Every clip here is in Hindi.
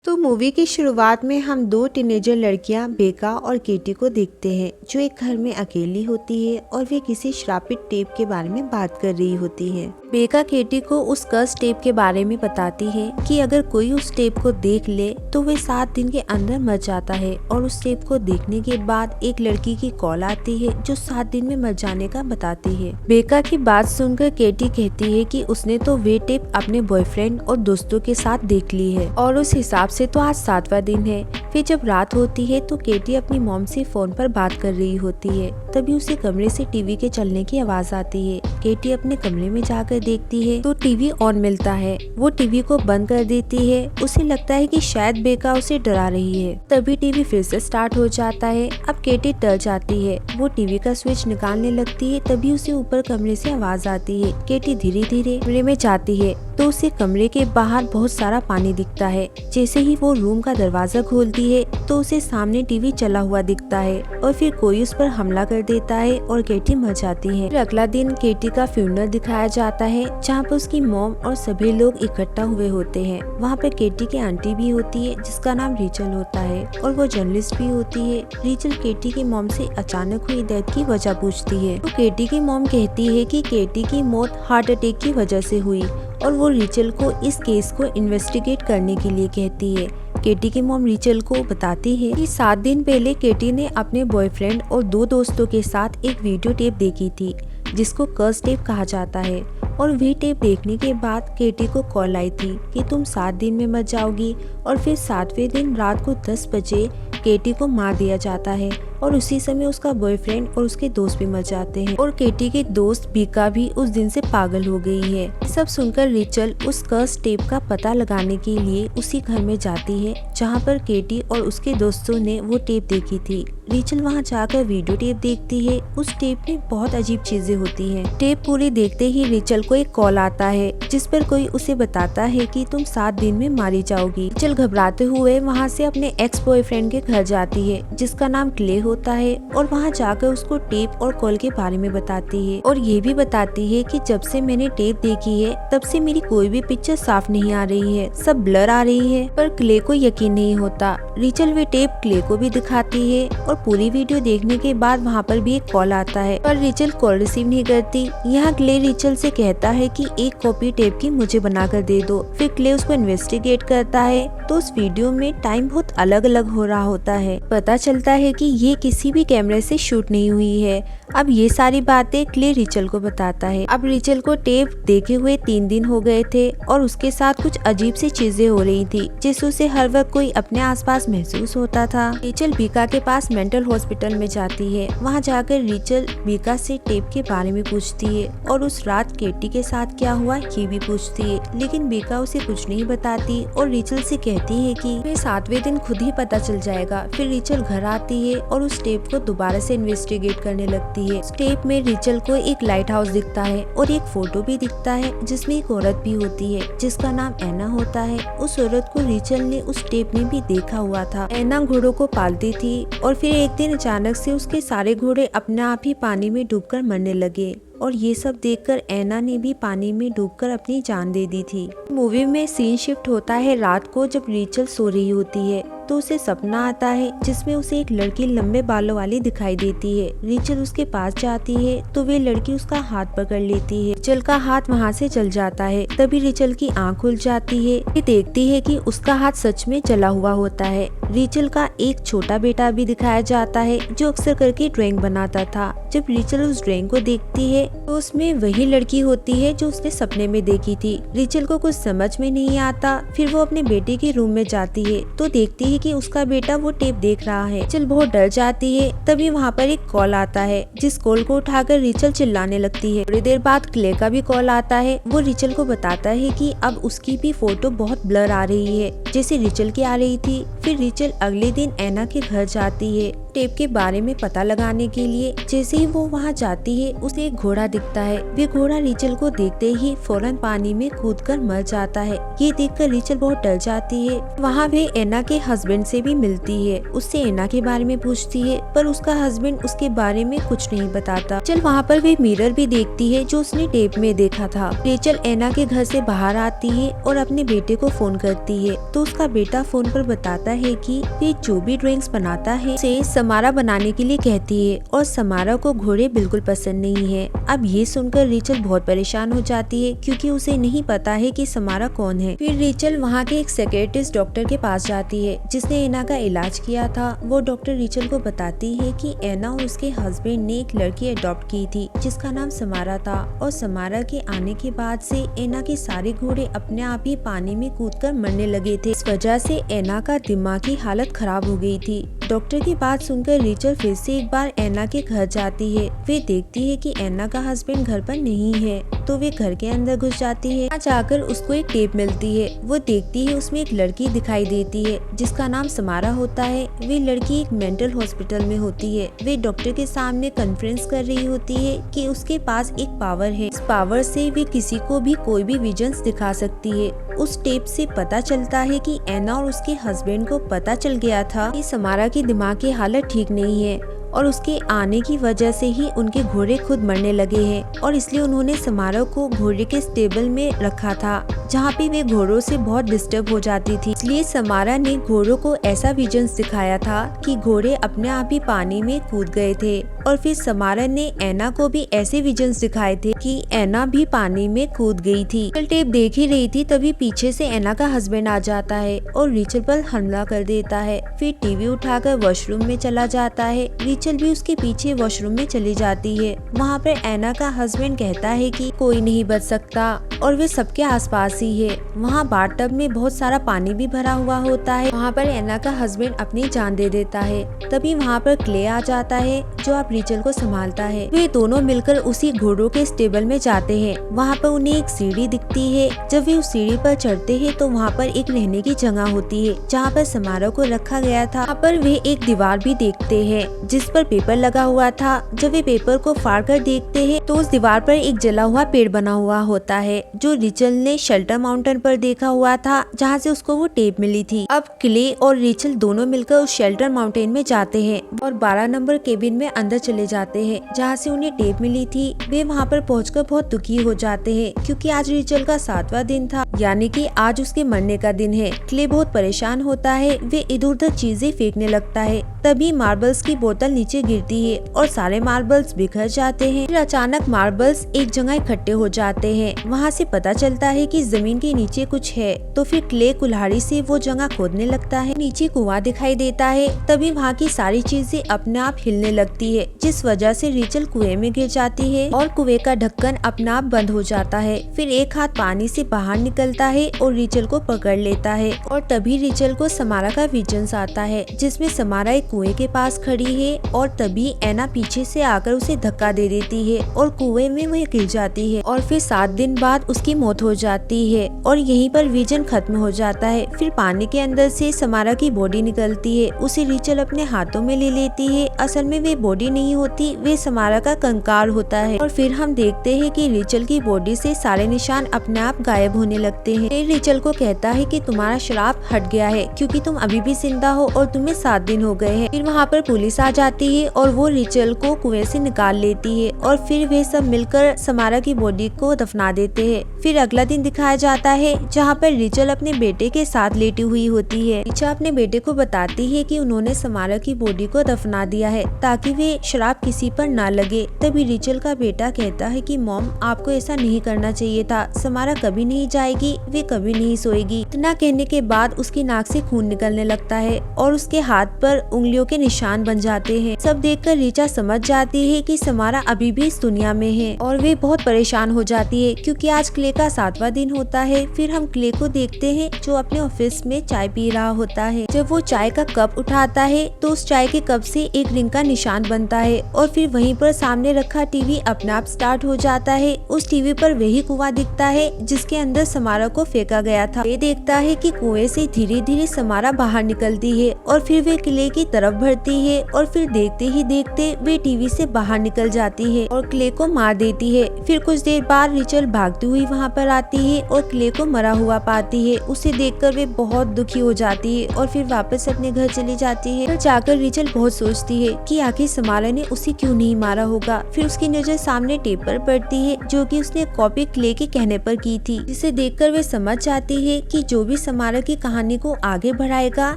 तो मूवी की शुरुआत में हम दो टीनेजर लड़कियां बेका और केटी को देखते हैं जो एक घर में अकेली होती है और वे किसी श्रापित टेप के बारे में बात कर रही होती है। बेका केटी को उस कर्स टेप के बारे में बताती है कि अगर कोई उस टेप को देख ले तो वे 7 दिन के अंदर मर जाता है और उस टेप को देखने के बाद एक लड़की की कॉल आती है जो 7 दिन में मर जाने का बताती है। बेका की बात सुनकर केटी कहती है कि उसने तो वे टेप अपने बॉयफ्रेंड और दोस्तों के साथ देख ली है और उस हिसाब से तो आज 7वां दिन है। फिर जब रात होती है तो केटी अपनी मॉम से फोन पर बात कर रही होती है, तभी उसे कमरे से टीवी के चलने की आवाज आती है। केटी अपने कमरे में जाकर देखती है तो टीवी ऑन मिलता है। वो टीवी को बंद कर देती है। उसे लगता है कि शायद बेका उसे डरा रही है। तभी टीवी फिर से स्टार्ट हो जाता है। अब केटी डर जाती है। वो टीवी का स्विच निकालने लगती है, तभी उसे ऊपर कमरे से आवाज आती है। केटी धीरे धीरे कमरे में जाती है तो उसे कमरे के बाहर बहुत सारा पानी दिखता है। जैसे ही वो रूम का दरवाजा खोलती है तो उसे सामने टीवी चला हुआ दिखता है और फिर कोई उस पर हमला कर देता है और केटी मर जाती है। फिर अगला दिन केटी का फ्यूनरल दिखाया जाता है जहाँ पर उसकी मॉम और सभी लोग इकट्ठा हुए होते हैं। वहाँ पे केटी की आंटी भी होती है जिसका नाम रीचल होता है और वो जर्नलिस्ट भी होती है। रीचल केटी की मॉम से अचानक हुई डेथ की वजह पूछती है तो केटी की मॉम कहती है कि केटी की मौत हार्ट अटैक की वजह से हुई और वो रीचल को इस केस को इन्वेस्टिगेट करने के लिए कहती है। केटी की मॉम रीचल को बताती है कि 7 दिन पहले केटी ने अपने बॉयफ्रेंड और 2 दोस्तों के साथ एक वीडियो टेप देखी थी जिसको कर्स टेप कहा जाता है और वे टेप देखने के बाद केटी को कॉल आई थी कि तुम 7 दिन में मर जाओगी और फिर 7वें दिन रात को 10 बजे केटी को मार दिया जाता है और उसी समय उसका बॉयफ्रेंड और उसके दोस्त भी मर जाते हैं और केटी के दोस्त बीका भी उस दिन से पागल हो गई है। सब सुनकर रीचल उस कर्स टेप का पता लगाने के लिए उसी घर में जाती है जहां पर केटी और उसके दोस्तों ने वो टेप देखी थी। रीचल वहां जाकर वीडियो टेप देखती है। उस टेप में बहुत अजीब चीजें होती हैं। टेप पूरी देखते ही रीचल को एक कॉल आता है जिस पर कोई उसे बताता है कि तुम 7 दिन में मारी जाओगी। रीचल घबराते हुए वहाँ से अपने एक्स बॉयफ्रेंड के घर जाती है जिसका नाम क्ले होता है और वहाँ जाकर उसको टेप और कॉल के बारे में बताती है और ये भी बताती है कि जब से मैंने टेप देखी है तब से मेरी कोई भी पिक्चर साफ नहीं आ रही है, सब ब्लर आ रही है। पर क्ले को यकीन नहीं होता। रीचल वे टेप क्ले को भी दिखाती है और पूरी वीडियो देखने के बाद वहाँ पर भी एक कॉल आता है पर रीचल कॉल रिसीव नहीं करती। यहाँ क्ले रीचल से कहता है कि एक कॉपी टेप की मुझे बनाकर दे दो। फिर क्ले उसको इन्वेस्टिगेट करता है तो उस वीडियो में टाइम बहुत अलग अलग हो रहा होता है। पता चलता है कि ये किसी भी कैमरे से शूट नहीं हुई है। अब ये सारी बातें क्ले रीचल को बताता है। अब रीचल को टेप देखे हुए 3 दिन हो गए थे और उसके साथ कुछ अजीब सी चीजें हो रही थी जिससे उसे हर वक्त कोई अपने आसपास महसूस होता था। रीचल बीका के पास मेंटल हॉस्पिटल में जाती है। वहाँ जाकर रीचल बीका से टेप के बारे में पूछती है और उस रात केटी के साथ क्या हुआ ये भी पूछती है, लेकिन बीका उसे कुछ नहीं बताती और रीचल से कहती है कि वे 7वें दिन खुद ही पता चल जाएगा। फिर रीचल घर आती है और उस टेप को दोबारा से इन्वेस्टिगेट करने लगती है। उस टेप में रीचल को एक लाइट हाउस दिखता है और एक फोटो भी दिखता है जिसमें एक औरत भी होती है जिसका नाम एना होता है। उस औरत को रीचल ने उस टेप में भी देखा हुआ था। एना घोड़ों को पालती थी और फिर एक दिन अचानक से उसके सारे घोड़े अपने आप ही पानी में डूबकर मरने लगे और ये सब देखकर एना ने भी पानी में डूबकर अपनी जान दे दी थी। मूवी में सीन शिफ्ट होता है रात को जब रीचल सो रही होती है तो उसे सपना आता है जिसमें उसे एक लड़की लंबे बालों वाली दिखाई देती है। रीचल उसके पास जाती है तो वे लड़की उसका हाथ पकड़ लेती है। रीचल का हाथ वहाँ से जल जाता है। तभी रीचल की आँख खुल जाती है। ये देखती है कि उसका हाथ सच में जला हुआ होता है। रीचल का एक छोटा बेटा भी दिखाया जाता है जो अक्सर करके ड्राइंग बनाता था। जब रीचल उस ड्राइंग को देखती है तो उसमें वही लड़की होती है जो उसने सपने में देखी थी। रीचल को कुछ समझ में नहीं आता। फिर वो अपने बेटे के रूम में जाती है तो देखती है कि उसका बेटा वो टेप देख रहा है। रीचल बहुत डर जाती है। तभी वहाँ पर एक कॉल आता है जिस कॉल को उठाकर रीचल चिल्लाने लगती है। थोड़ी देर बाद क्ले का भी कॉल आता है। वो रीचल को बताता है कि अब उसकी भी फोटो बहुत ब्लर आ रही है जैसे रीचल की आ रही थी। फिर रीचल अगले दिन एना के घर जाती है। टेप के बारे में पता लगाने के लिए जैसे ही वो वहाँ जाती है उसे एक घोड़ा दिखता है। वे घोड़ा रिचल को देखते ही फौरन पानी में कूदकर मर जाता है। ये देखकर रिचल बहुत डर जाती है। वहाँ वे एना के हस्बैंड से भी मिलती है, उससे एना के बारे में पूछती है, पर उसका हस्बैंड उसके बारे में कुछ नहीं बताता। चल वहाँ पर वे मिरर भी देखती है जो उसने टेप में देखा था। रेचल एना के घर से बाहर आती है और अपने बेटे को फोन करती है, तो उसका बेटा फोन पर बताता है कि वे जो भी ड्राइंग्स बनाता है उसे समारा बनाने के लिए कहती है और समारा को घोड़े बिल्कुल पसंद नहीं है। अब ये सुनकर रेचल बहुत परेशान हो जाती है क्योंकि उसे नहीं पता है कि समारा कौन है। फिर रेचल वहाँ के एक साइकियाट्रिस्ट डॉक्टर के पास जाती है जिसने एना का इलाज किया था। वो डॉक्टर रेचल को बताती है कि एना और उसके हस्बैंड ने एक लड़की अडॉप्ट की थी जिसका नाम समारा था और समारा के आने के बाद से एना के सारे घोड़े अपने आप ही पानी में कूदकर मरने लगे थे। इस वजह से एना का दिमागी हालत खराब हो गई थी। डॉक्टर की बात सुनकर रेचल फिर से एक बार एना के घर जाती है। वे देखती है कि एना का हस्बैंड घर पर नहीं है, तो वे घर के अंदर घुस जाती है। वहाँ जाकर उसको एक टेप मिलती है। वो देखती है उसमें एक लड़की दिखाई देती है जिसका नाम समारा होता है। वे लड़की एक मेंटल हॉस्पिटल में होती है। वे डॉक्टर के सामने कॉन्फ्रेंस कर रही होती है कि उसके पास एक पावर है। इस पावर से वे किसी को भी कोई भी विजन्स दिखा सकती है। उस टेप से पता चलता है कि एना और उसके हस्बैंड को पता चल गया था कि समारा की दिमाग की हालत ठीक नहीं है और उसके आने की वजह से ही उनके घोड़े खुद मरने लगे हैं और इसलिए उन्होंने समारा को घोड़े के स्टेबल में रखा था जहाँ पे वे घोड़ों से बहुत डिस्टर्ब हो जाती थी। इसलिए समारा ने घोड़ों को ऐसा विजन्स दिखाया था कि घोड़े अपने आप ही पानी में कूद गए थे और फिर समारा ने एना को भी ऐसे विजन्स दिखाए थे कि एना भी पानी में कूद गई थी। रिचल टेप देख ही रही थी तभी पीछे से एना का हस्बैंड आ जाता है और रिचल पर हमला कर देता है। फिर टीवी उठाकर वॉशरूम में चला जाता है। रिचल भी उसके पीछे वॉशरूम में चली जाती है। वहाँ पर एना का हस्बैंड कहता है कि कोई नहीं बच सकता और वे सबके आसपास ही है। वहाँ बाथटब में बहुत सारा पानी भी भरा हुआ होता है। वहाँ पर एना का हस्बैंड अपनी जान दे देता है। तभी वहाँ पर क्ले आ जाता है जो अब रिचल को संभालता है। वे दोनों मिलकर उसी घोड़ों के स्टेबल में जाते हैं। वहाँ पर उन्हें एक सीढ़ी दिखती है। जब वे उस सीढ़ी पर चढ़ते हैं तो वहाँ पर एक रहने की जगह होती है जहाँ पर समारोह को रखा गया था। वहाँ पर वे एक दीवार भी देखते हैं जिस पर पेपर लगा हुआ था। जब वे पेपर को फाड़ कर देखते हैं तो उस दीवार पर एक जला हुआ पेड़ बना हुआ होता है जो रिचल ने शेल्टर माउंटेन पर देखा हुआ था जहाँ से उसको वो टेप मिली थी। अब क्ले और रिचल दोनों मिलकर उस शेल्टर माउंटेन में जाते हैं और 12 नंबर केबिन में अंदर चले जाते हैं जहाँ से उन्हें टेप मिली थी। वे वहाँ पर पहुंचकर बहुत दुखी हो जाते हैं क्योंकि आज रिचल का 7वां दिन था, यानी कि आज उसके मरने का दिन है। क्ले बहुत परेशान होता है। वे इधर उधर चीजें फेंकने लगता है। तभी मार्बल्स की बोतल नीचे गिरती है और सारे मार्बल्स बिखर जाते हैं। फिर अचानक मार्बल्स एक जगह इकट्ठे हो जाते हैं। वहाँ से पता चलता है कि जमीन के नीचे कुछ है। तो फिर क्ले कुल्हाड़ी से वो जगह खोदने लगता है। नीचे कुआं दिखाई देता है। तभी वहाँ की सारी चीजें अपने आप हिलने लगती है जिस वजह से रिचल कुएं में गिर जाती है और कुएं का ढक्कन अपने आप बंद हो जाता है। फिर एक हाथ पानी से बाहर निकलता है और रिचल को पकड़ लेता है और तभी रिचल को समारा का विजन्स आता है जिसमें समारा एक कुएं के पास खड़ी है और तभी एना पीछे से आकर उसे धक्का दे देती है और कुएं में वह गिर जाती है और फिर 7 दिन बाद उसकी मौत हो जाती है और यहीं पर विजन खत्म हो जाता है। फिर पानी के अंदर से समारा की बॉडी निकलती है। उसे रिचल अपने हाथों में ले लेती है। असल में वे बॉडी नहीं होती, वे समारा का कंकाल होता है और फिर हम देखते हैं कि रिचल की बॉडी से सारे निशान अपने आप गायब होने लगते हैं। फिर रिचल को कहता है कि तुम्हारा श्राप हट गया है क्योंकि तुम अभी भी जिंदा हो और तुम्हें 7 दिन हो गए हैं। फिर वहाँ पर पुलिस आ जाती है और वो रिचल को कुएं से निकाल लेती है और फिर वे सब मिलकर समारा की बॉडी को दफना देते हैं। फिर अगला दिन दिखाया जाता है जहाँ पर रिचल अपने बेटे के साथ लेटी हुई होती है। रिचा अपने बेटे को बताती है कि उन्होंने समारा की बॉडी को दफना दिया है ताकि वे शराब किसी पर ना लगे। तभी रिचल का बेटा कहता है कि मॉम, आपको ऐसा नहीं करना चाहिए था। समारा कभी नहीं जाएगी, वे कभी नहीं सोएगी। इतना कहने के बाद उसकी नाक से खून निकलने लगता है और उसके हाथ पर उंगलियों के निशान बन जाते हैं। सब देखकर रिचा समझ जाती है कि समारा अभी भी इस दुनिया में है और वे बहुत परेशान हो जाती है क्योंकि आज क्ले का 7वां दिन होता है। फिर हम क्ले को देखते हैं जो अपने ऑफिस में चाय पी रहा होता है। जब वो चाय का कप उठाता है तो उस चाय के कप से एक रिंग का निशान बनता होता है और फिर वहीं पर सामने रखा टीवी अपने आप स्टार्ट हो जाता है। उस टीवी पर वही कुआं दिखता है जिसके अंदर समारा को फेंका गया था। वे देखता है कि कुएं से धीरे धीरे समारा बाहर निकलती है और फिर वे क्ले की तरफ बढ़ती है और फिर देखते ही देखते वे टीवी से बाहर निकल जाती है और क्ले को मार देती है। फिर कुछ देर बाद रिचल भागती हुई वहाँ पर आती है और क्ले को मरा हुआ पाती है। उसे देखकर वे बहुत दुखी हो जाती है और फिर वापस अपने घर चली जाती है। जाकर रिचल बहुत सोचती है कि आखिर समारा ने उसे क्यों नहीं मारा होगा। फिर उसकी नजर सामने टेप पर पड़ती है जो कि उसने कॉपी क्ले के कहने पर की थी, जिसे देखकर वे समझ जाती है कि जो भी समारा की कहानी को आगे बढ़ाएगा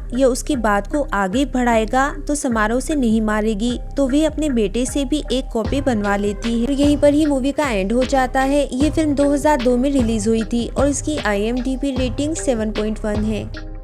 या उसकी बात को आगे बढ़ाएगा तो समारा उसे नहीं मारेगी। तो वे अपने बेटे से भी एक कॉपी बनवा लेती है। यहीं पर ही मूवी का एंड हो जाता है। ये फिल्म 2002 में रिलीज हुई थी और इसकी IMDb रेटिंग 7.1 है।